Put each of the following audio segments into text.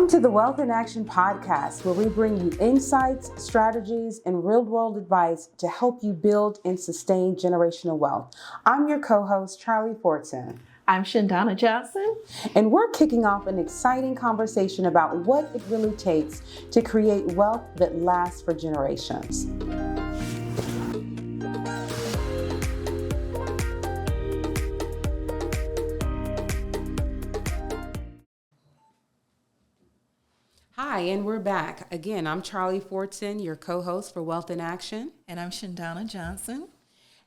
Welcome to the Wealth in Action podcast, where we bring you insights, strategies, and real-world advice to help you build and sustain generational wealth. I'm your co-host, Charlie Fortson. I'm Shandana Johnson. And we're kicking off an exciting conversation about what it really takes to create wealth that lasts for generations. Hi, and we're back. Again, I'm Charlie Fortson, your co-host for Wealth in Action. And I'm Shandana Johnson.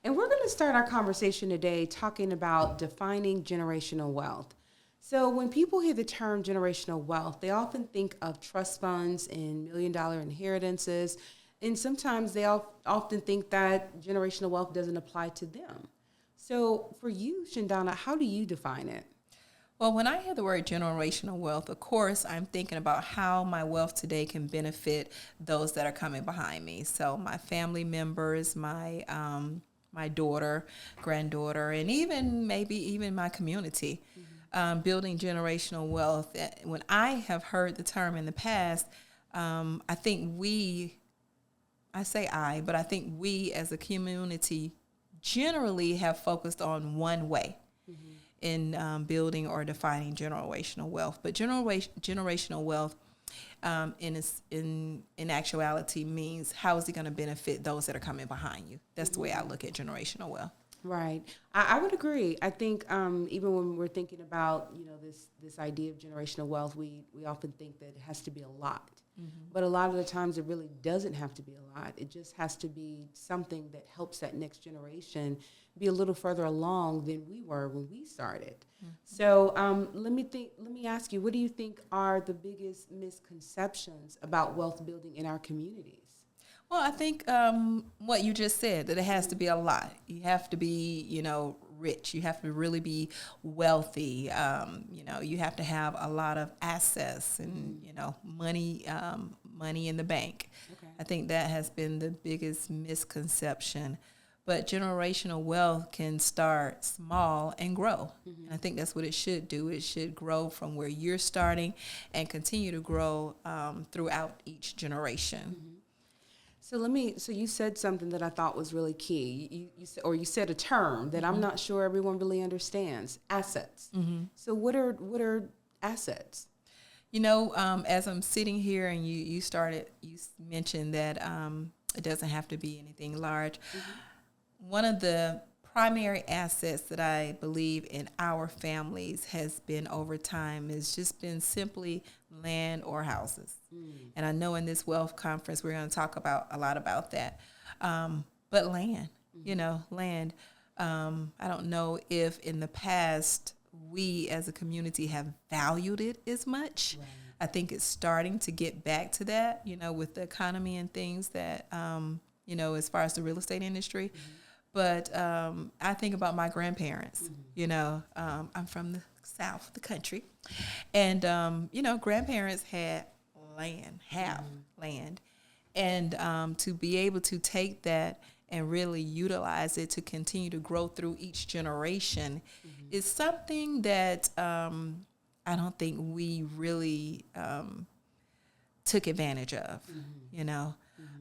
And we're going to start our conversation today talking about defining generational wealth. So when people hear the term generational wealth, they often think of trust funds and million-dollar inheritances. And sometimes they often think that generational wealth doesn't apply to them. So for you, Shandana, how do you define it? Well, when I hear the word generational wealth, of course, I'm thinking about how my wealth today can benefit those that are coming behind me. So my family members, my daughter, granddaughter, and maybe even my community. Building generational wealth. When I have heard the term in the past, I think we as a community generally have focused on one way in building or defining generational wealth. But generational wealth in actuality means how is it going to benefit those that are coming behind you? That's the way I look at generational wealth. Right. I would agree. I think even when we're thinking about, this idea of generational wealth, we often think that it has to be a lot. But a lot of the times it really doesn't have to be a lot. It just has to be something that helps that next generation be a little further along than we were when we started. So let me ask you, what do you think are the biggest misconceptions about wealth building in our communities? Well, I think what you just said, that it has to be a lot. You have to be, rich. You have to really be wealthy. You have to have a lot of assets and, money in the bank. Okay. I think that has been the biggest misconception. But generational wealth can start small and grow. And I think that's what it should do. It should grow from where you're starting and continue to grow throughout each generation. So you said something that I thought was really key. You said a term that I'm not sure everyone really understands, assets. So what are assets? As I'm sitting here and you mentioned that it doesn't have to be anything large. One of the primary assets that I believe in our families has been over time has just been simply land or houses. And I know in this wealth conference we're going to talk a lot about that. But land, land. I don't know if in the past we as a community have valued it as much. Right. I think it's starting to get back to that, with the economy and things that, as far as the real estate industry. But I think about my grandparents. I'm from the South, the country. And, grandparents had land. And to be able to take that and really utilize it to continue to grow through each generation is something that I don't think we really took advantage of,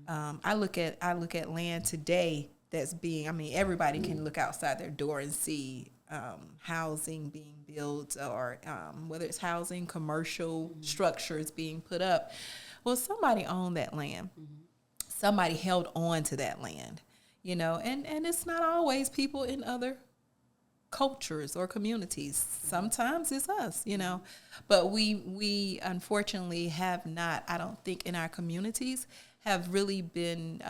I look at land today that's everybody can look outside their door and see housing being built or whether it's housing, commercial structures being put up. Well, somebody owned that land. Somebody held on to that land, and it's not always people in other cultures or communities. Sometimes it's us, but we unfortunately have not, I don't think in our communities have really been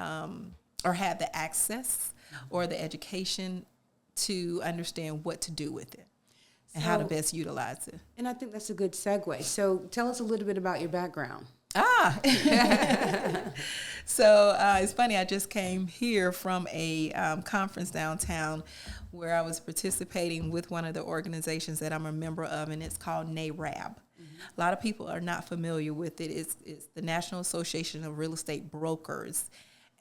or had the access or the education to understand what to do with it and how to best utilize it. And I think that's a good segue. So tell us a little bit about your background. So it's funny, I just came here from a conference downtown where I was participating with one of the organizations that I'm a member of, and it's called NARAB. A lot of people are not familiar with it. It's the National Association of Real Estate Brokers.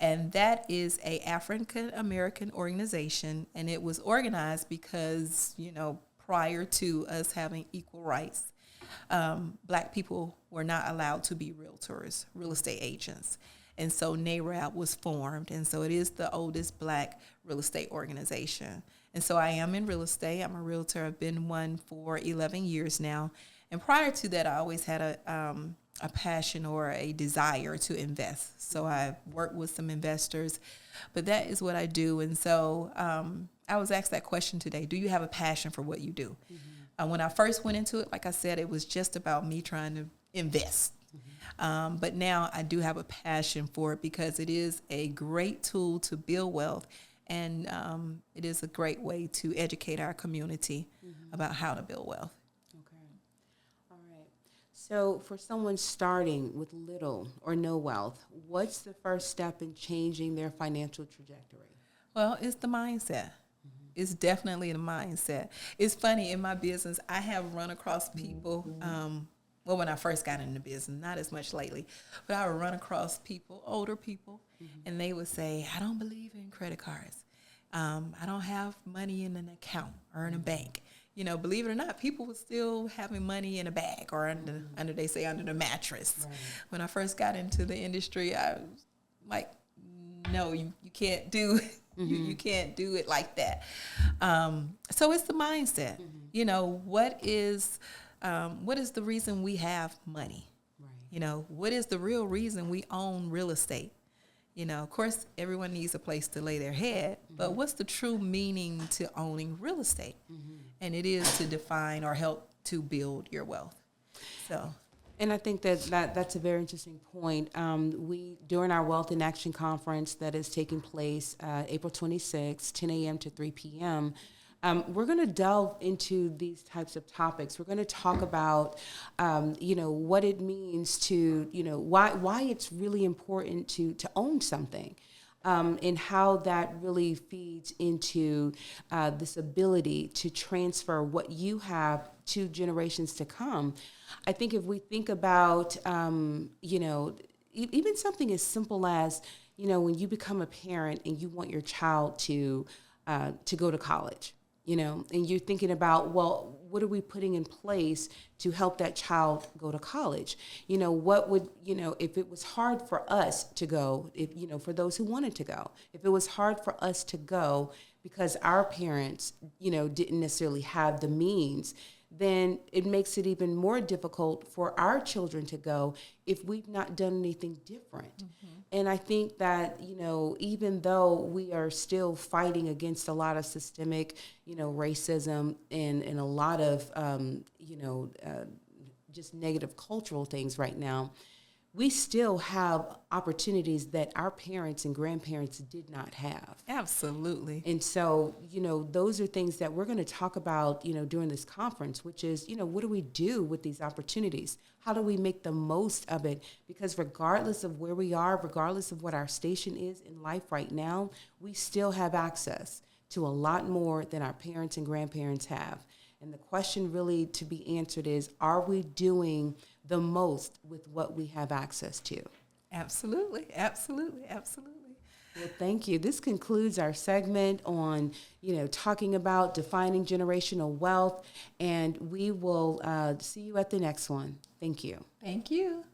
And that is a African American organization, and it was organized because, prior to us having equal rights, Black people were not allowed to be realtors, real estate agents. And so NARAB was formed. And so it is the oldest Black real estate organization. And so I am in real estate. I'm a realtor. I've been one for 11 years now. And prior to that, I always had a passion or a desire to invest. So I worked with some investors, but that is what I do. And so I was asked that question today: do you have a passion for what you do? Mm-hmm. When I first went into it, like I said, it was just about me trying to invest. Mm-hmm. But now I do have a passion for it because it is a great tool to build wealth. And it is a great way to educate our community about how to build wealth. So for someone starting with little or no wealth, what's the first step in changing their financial trajectory? Well, it's the mindset. Mm-hmm. It's definitely the mindset. It's funny, in my business, I have run across people, well, when I first got into business, not as much lately, but I would run across people, older people, and they would say, I don't believe in credit cards. I don't have money in an account or in a bank. You know, believe it or not, people were still having money in a bag or under they say, under the mattress. Right. When I first got into the industry, I was like, no, you can't do you can't do it like that. So it's the mindset. Mm-hmm. You know, what is the reason we have money? Right. You know, what is the real reason we own real estate? You know, of course, everyone needs a place to lay their head, but what's the true meaning to owning real estate? Mm-hmm. And it is to define or help to build your wealth. So, and I think that's a very interesting point. We, during our Wealth in Action conference that is taking place April 26, 10 a.m. to 3 p.m., we're going to delve into these types of topics. We're going to talk about, what it means to, why it's really important to own something. And how that really feeds into this ability to transfer what you have to generations to come. I think if we think about, even something as simple as, when you become a parent and you want your child to go to college, and you're thinking about, well, what are we putting in place to help that child go to college? What would, if it was hard for us to go, for those who wanted to go, if it was hard for us to go because our parents, didn't necessarily have the means, then it makes it even more difficult for our children to go if we've not done anything different. Mm-hmm. And I think that, even though we are still fighting against a lot of systemic, racism and a lot of, just negative cultural things right now, we still have opportunities that our parents and grandparents did not have. Absolutely. And so, those are things that we're going to talk about, during this conference, which is, what do we do with these opportunities? How do we make the most of it? Because regardless of where we are, regardless of what our station is in life right now, we still have access to a lot more than our parents and grandparents have. And the question really to be answered is, are we doing the most with what we have access to? Absolutely, absolutely, absolutely. Well, thank you. This concludes our segment on, talking about defining generational wealth, and we will see you at the next one. Thank you. Thank you.